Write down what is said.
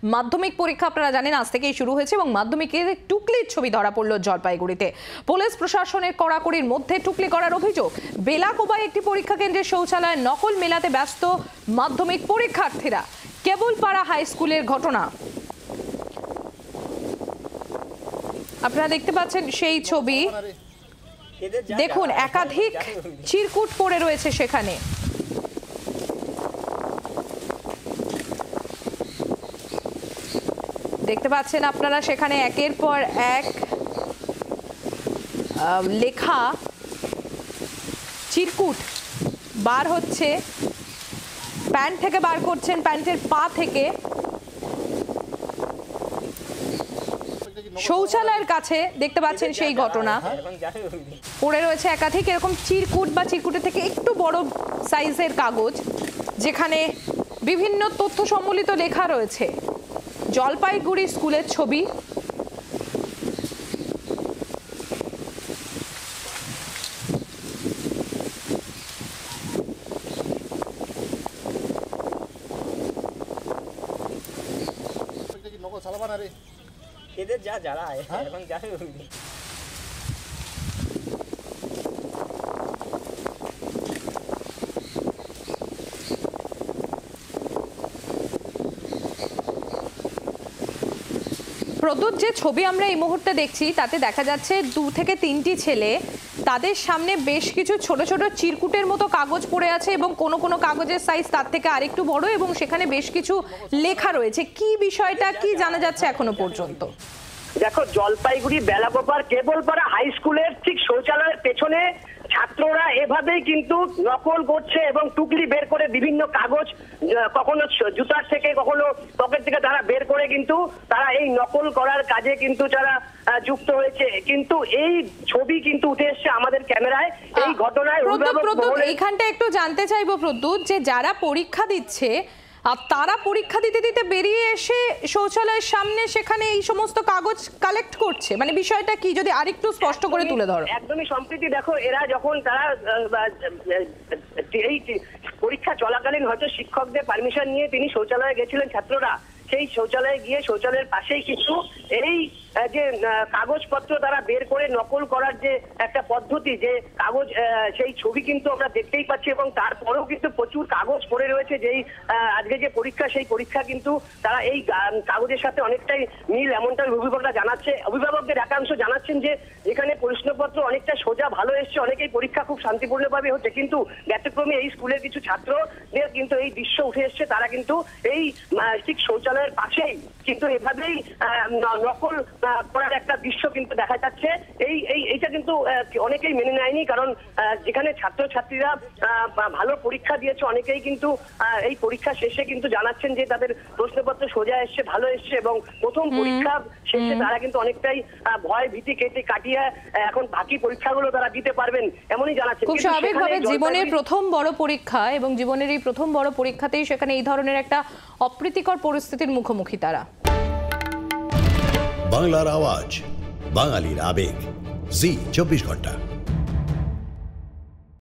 মাধ্যমিক পরীক্ষা আপনারা জানেন আজ থেকেই শুরু হয়েছে এবং মাধ্যমিকের টুকলির ছবি ধরা পড়ল জলপাইগুড়িতে। পুলিশ প্রশাসনের কড়াকড়ির মধ্যে টুকলি করার অভিযোগ। বেলাকোবায় একটি পরীক্ষা কেন্দ্রের শৌচালয়ে নকল মেলাতে ব্যস্ত মাধ্যমিক পরীক্ষার্থীরা। কেবলপাড়া হাই স্কুলের ঘটনা আপনারা দেখতে পাচ্ছেন সেই ছবি। দেখুন একাধিক চিরকুট পড়ে রয়েছে সেখানে। দেখতে পাচ্ছেন আপনারা সেখানে একের পর এক লেখা চিরকুট বার হচ্ছে, প্যান্ট থেকে বার করছেন, প্যান্টের পা থেকে। শৌচালয়ের কাছে দেখতে পাচ্ছেন সেই ঘটনা পড়ে রয়েছে একাধিক এরকম চিরকুট বা চিরকুটের থেকে একটু বড় সাইজের কাগজ, যেখানে বিভিন্ন তথ্য সম্বলিত লেখা রয়েছে। জলপাইগুড়ি স্কুলের ছবি। এদের যা যারা এখন যাবে প্রদ্যুৎ, যে ছবি আমরা এই মুহূর্তে দেখছি তাতে দেখা যাচ্ছে 2 থেকে 3টি ছেলে, তাদের সামনে বেশ কিছু ছোট ছোট চিরকুটের মতো কাগজ পড়ে আছে এবং কোনো কোনো কাগজের সাইজ তার থেকে আরেকটু বড় এবং সেখানে বেশ কিছু লেখা রয়েছে। কি বিষয়টা কি জানা যাচ্ছে এখনো পর্যন্ত? দেখো, জলপাইগুড়ি বেলাকোপার কেবলপাড়া হাই স্কুলের ঠিক শৌচালয়ের পেছনে ছাত্ররা এভাবেই কিন্তু নকল করছে এবং টুকলি বের করে বিভিন্ন কাগজ, কখনো জুতার থেকে কখনো পকেট থেকে তারা বের করে কিন্তু তারা এই নকল করার কাজে কিন্তু যারা যুক্ত হয়েছে। কিন্তু এই ছবি কিন্তু উঠে এসছে আমাদের ক্যামেরায়। এই ঘটনায় এইখানটা একটু জানতে চাইবো প্রদ্যুৎ, যে যারা পরীক্ষা দিচ্ছে আর তারা পরীক্ষা দিতে দিতে বেরিয়ে এসে শৌচালয়ের সামনে সেখানে এই সমস্ত কাগজ কালেক্ট করছে, মানে বিষয়টা কি যদি আরেকটু স্পষ্ট করে তুলে ধরো। একদমই সম্প্রীতি দেখো, এরা যখন তারা এই পরীক্ষা চলাকালীন হয়তো শিক্ষকদের পারমিশন নিয়ে তিনি শৌচালয়ে গেছিলেন ছাত্ররা, সেই শৌচালয়ে গিয়ে শৌচালয়ের পাশেই কিন্তু এই যে কাগজপত্র তারা বের করে নকল করার যে একটা পদ্ধতি, যে কাগজ, সেই ছবি কিন্তু আমরা দেখতেই পাচ্ছি। এবং তারপরেও কিন্তু প্রচুর কাগজ পড়ে রয়েছে। যেই আজকে যে পরীক্ষা, সেই পরীক্ষা কিন্তু তারা এই কাগজের সাথে অনেকটাই মিল, এমনটাই অভিভাবকরা জানাচ্ছে। অভিভাবকদের একাংশ জানাচ্ছেন যে যেখানে প্রশ্নপত্র অনেকটা সোজা ভালো এসছে, অনেকেই পরীক্ষা খুব শান্তিপূর্ণভাবে হচ্ছে, কিন্তু ব্যতিক্রমে এই স্কুলের কিছু ছাত্রদের কিন্তু এই দৃশ্য উঠে এসছে। তারা কিন্তু এই ঠিক শৌচালয়ের পাশেই কিন্তু এভাবেই নকল করার একটা দৃশ্য কিন্তু দেখা যাচ্ছে। এইটা কিন্তু অনেকেই মেনে নেয়নি, কারণ যেখানে ছাত্রছাত্রীরা ভালো পরীক্ষা দিয়েছে, অনেকেই কিন্তু এই পরীক্ষা শেষে কিন্তু জানাচ্ছেন যে তাদের প্রশ্নপত্র সোজা এসছে, ভালো এসছে এবং প্রথম পরীক্ষা শেষে তারা কিন্তু অনেকটাই ভয় ভীতি কাটিয়ে এখন বাকি পরীক্ষাগুলো তারা দিতে পারবেন এমনই জানাচ্ছেন। খুব স্বাভাবিকভাবে জীবনের প্রথম বড় পরীক্ষা এবং জীবনের এই প্রথম বড় পরীক্ষাতেই সেখানে এই ধরনের একটা অপ্রীতিকর পরিস্থিতির মুখোমুখি তারা। বাংলার আওয়াজ, বাঙালির আবেগ, জি 24 ঘন্টা।